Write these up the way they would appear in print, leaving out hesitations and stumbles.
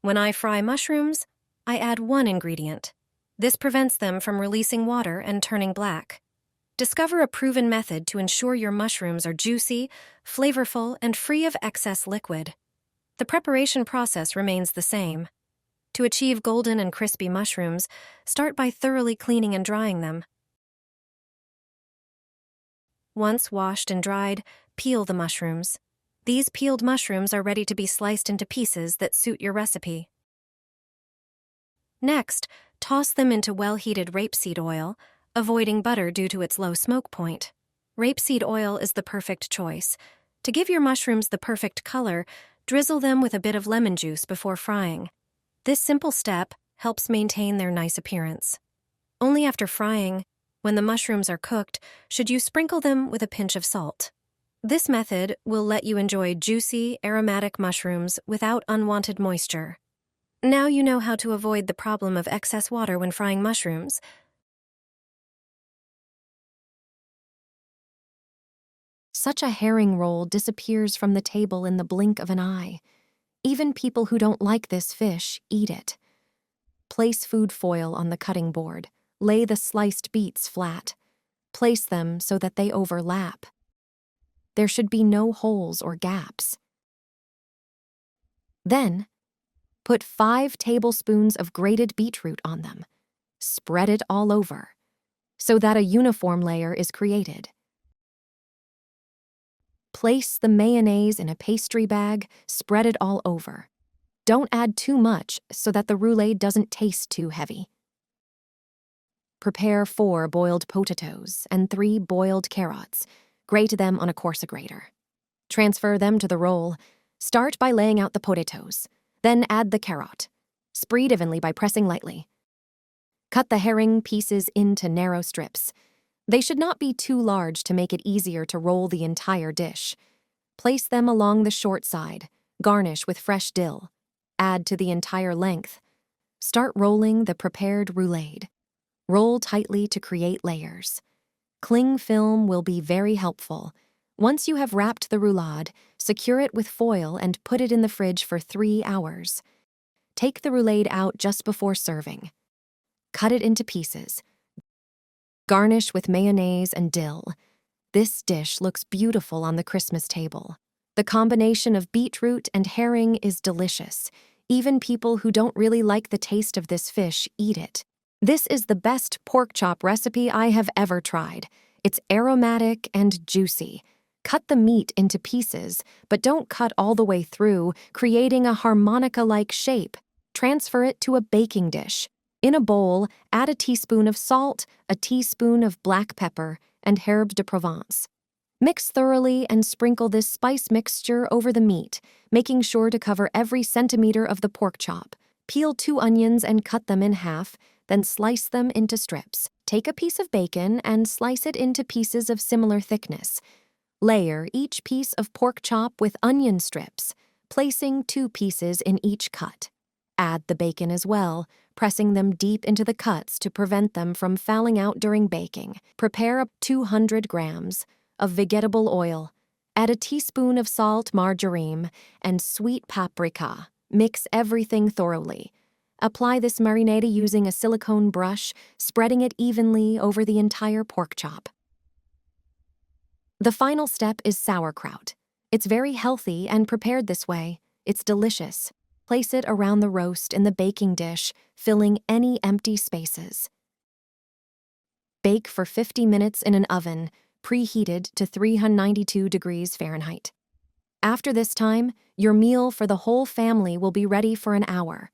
When I fry mushrooms, I add one ingredient. This prevents them from releasing water and turning black. Discover a proven method to ensure your mushrooms are juicy, flavorful, and free of excess liquid. The preparation process remains the same. To achieve golden and crispy mushrooms, start by thoroughly cleaning and drying them. Once washed and dried, peel the mushrooms. These peeled mushrooms are ready to be sliced into pieces that suit your recipe. Next, toss them into well-heated rapeseed oil, avoiding butter due to its low smoke point. Rapeseed oil is the perfect choice. To give your mushrooms the perfect color, drizzle them with a bit of lemon juice before frying. This simple step helps maintain their nice appearance. Only after frying, when the mushrooms are cooked, should you sprinkle them with a pinch of salt. This method will let you enjoy juicy, aromatic mushrooms without unwanted moisture. Now you know how to avoid the problem of excess water when frying mushrooms. Such a herring roll disappears from the table in the blink of an eye. Even people who don't like this fish eat it. Place food foil on the cutting board. Lay the sliced beets flat. Place them so that they overlap. There should be no holes or gaps. Then, put 5 tablespoons of grated beetroot on them. Spread it all over, so that a uniform layer is created. Place the mayonnaise in a pastry bag, spread it all over. Don't add too much so that the roulade doesn't taste too heavy. Prepare 4 boiled potatoes and 3 boiled carrots. Grate them on a coarse grater. Transfer them to the roll. Start by laying out the potatoes. Then add the carrot. Spread evenly by pressing lightly. Cut the herring pieces into narrow strips. They should not be too large to make it easier to roll the entire dish. Place them along the short side. Garnish with fresh dill. Add to the entire length. Start rolling the prepared roulade. Roll tightly to create layers. Cling film will be very helpful. Once you have wrapped the roulade, secure it with foil and put it in the fridge for 3 hours. Take the roulade out just before serving. Cut it into pieces. Garnish with mayonnaise and dill. This dish looks beautiful on the Christmas table. The combination of beetroot and herring is delicious. Even people who don't really like the taste of this fish eat it. This is the best pork chop recipe I have ever tried. It's aromatic and juicy. Cut the meat into pieces, but don't cut all the way through, creating a harmonica-like shape. Transfer it to a baking dish. In a bowl, add a teaspoon of salt, a teaspoon of black pepper, and herbe de Provence. Mix thoroughly and sprinkle this spice mixture over the meat, making sure to cover every centimeter of the pork chop. Peel 2 onions and cut them in half, then slice them into strips. Take a piece of bacon and slice it into pieces of similar thickness. Layer each piece of pork chop with onion strips, placing 2 pieces in each cut. Add the bacon as well, pressing them deep into the cuts to prevent them from fouling out during baking. Prepare 200 grams of vegetable oil. Add a teaspoon of salt, marjoram, and sweet paprika. Mix everything thoroughly. Apply this marinade using a silicone brush, spreading it evenly over the entire pork chop. The final step is sauerkraut. It's very healthy and prepared this way. It's delicious. Place it around the roast in the baking dish, filling any empty spaces. Bake for 50 minutes in an oven, preheated to 392 degrees Fahrenheit. After this time, your meal for the whole family will be ready for an hour.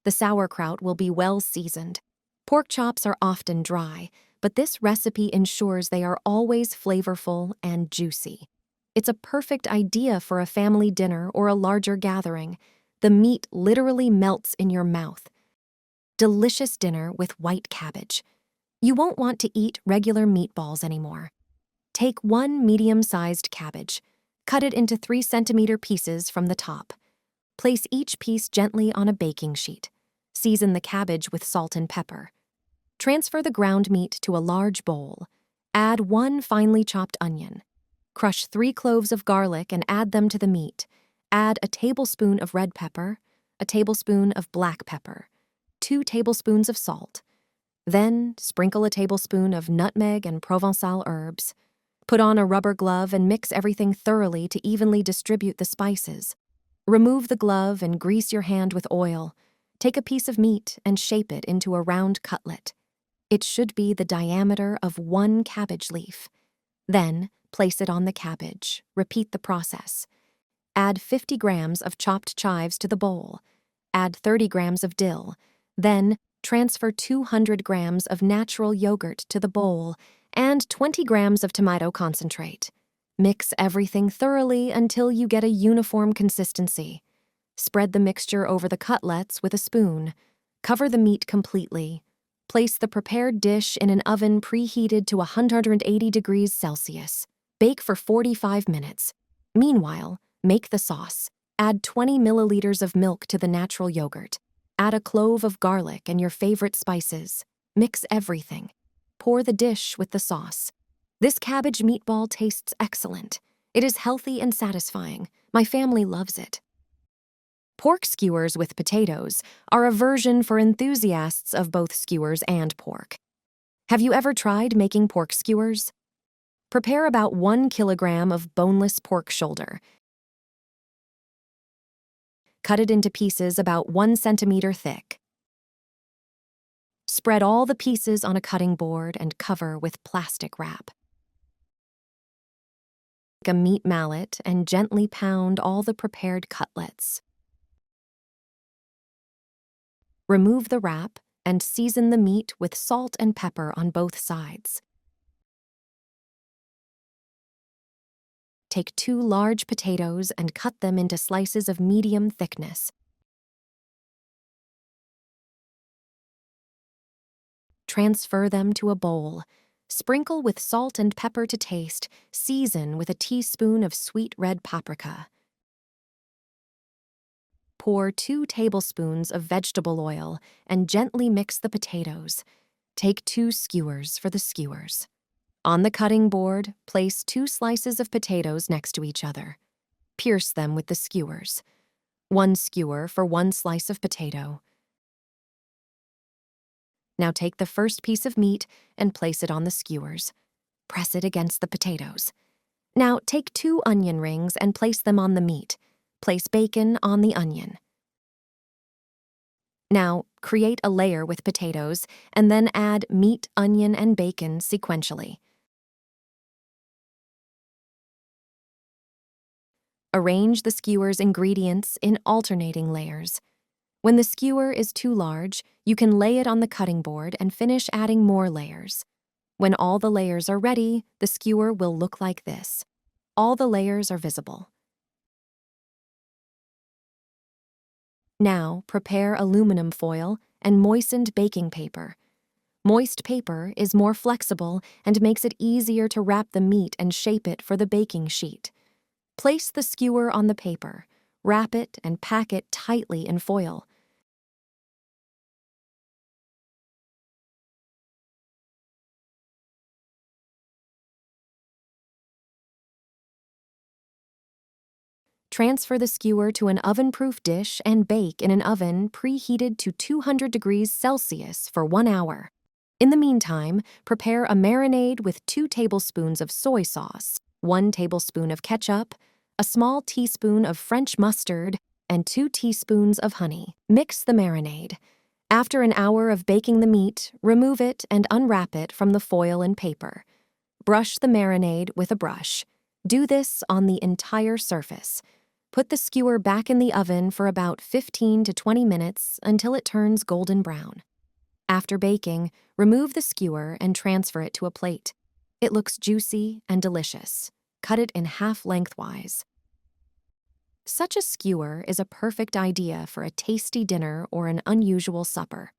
The sauerkraut will be well seasoned. Pork chops are often dry, but this recipe ensures they are always flavorful and juicy. It's a perfect idea for a family dinner or a larger gathering. The meat literally melts in your mouth. Delicious dinner with white cabbage. You won't want to eat regular meatballs anymore. Take 1 medium-sized cabbage. Cut it into 3-centimeter pieces from the top. Place each piece gently on a baking sheet. Season the cabbage with salt and pepper. Transfer the ground meat to a large bowl. Add 1 finely chopped onion. Crush 3 cloves of garlic and add them to the meat. Add a tablespoon of red pepper, a tablespoon of black pepper, 2 tablespoons of salt. Then sprinkle a tablespoon of nutmeg and Provençal herbs. Put on a rubber glove and mix everything thoroughly to evenly distribute the spices. Remove the glove and grease your hand with oil. Take a piece of meat and shape it into a round cutlet. It should be the diameter of 1 cabbage leaf. Then, place it on the cabbage. Repeat the process. Add 50 grams of chopped chives to the bowl. Add 30 grams of dill. Then, transfer 200 grams of natural yogurt to the bowl and 20 grams of tomato concentrate. Mix everything thoroughly until you get a uniform consistency. Spread the mixture over the cutlets with a spoon. Cover the meat completely. Place the prepared dish in an oven preheated to 180 degrees Celsius. Bake for 45 minutes. Meanwhile, make the sauce. Add 20 milliliters of milk to the natural yogurt. Add a clove of garlic and your favorite spices. Mix everything. Pour the dish with the sauce. This cabbage meatball tastes excellent. It is healthy and satisfying. My family loves it. Pork skewers with potatoes are a version for enthusiasts of both skewers and pork. Have you ever tried making pork skewers? Prepare about 1 kilogram of boneless pork shoulder. Cut it into pieces about 1 centimeter thick. Spread all the pieces on a cutting board and cover with plastic wrap. Take a meat mallet and gently pound all the prepared cutlets. Remove the wrap and season the meat with salt and pepper on both sides. Take 2 large potatoes and cut them into slices of medium thickness. Transfer them to a bowl. Sprinkle with salt and pepper to taste. Season with a teaspoon of sweet red paprika. Pour 2 tablespoons of vegetable oil and gently mix the potatoes. Take 2 skewers for the skewers. On the cutting board, place 2 slices of potatoes next to each other. Pierce them with the skewers. 1 skewer for 1 slice of potato. Now take the first piece of meat and place it on the skewers. Press it against the potatoes. Now take 2 onion rings and place them on the meat. Place bacon on the onion. Now, create a layer with potatoes and then add meat, onion, and bacon sequentially. Arrange the skewer's ingredients in alternating layers. When the skewer is too large, you can lay it on the cutting board and finish adding more layers. When all the layers are ready, the skewer will look like this. All the layers are visible. Now, prepare aluminum foil and moistened baking paper. Moist paper is more flexible and makes it easier to wrap the meat and shape it for the baking sheet. Place the skewer on the paper, wrap it, and pack it tightly in foil. Transfer the skewer to an oven-proof dish and bake in an oven preheated to 200 degrees Celsius for 1 hour. In the meantime, prepare a marinade with 2 tablespoons of soy sauce, 1 tablespoon of ketchup, a small teaspoon of French mustard, and 2 teaspoons of honey. Mix the marinade. After an hour of baking the meat, remove it and unwrap it from the foil and paper. Brush the marinade with a brush. Do this on the entire surface. Put the skewer back in the oven for about 15 to 20 minutes until it turns golden brown. After baking, remove the skewer and transfer it to a plate. It looks juicy and delicious. Cut it in half lengthwise. Such a skewer is a perfect idea for a tasty dinner or an unusual supper.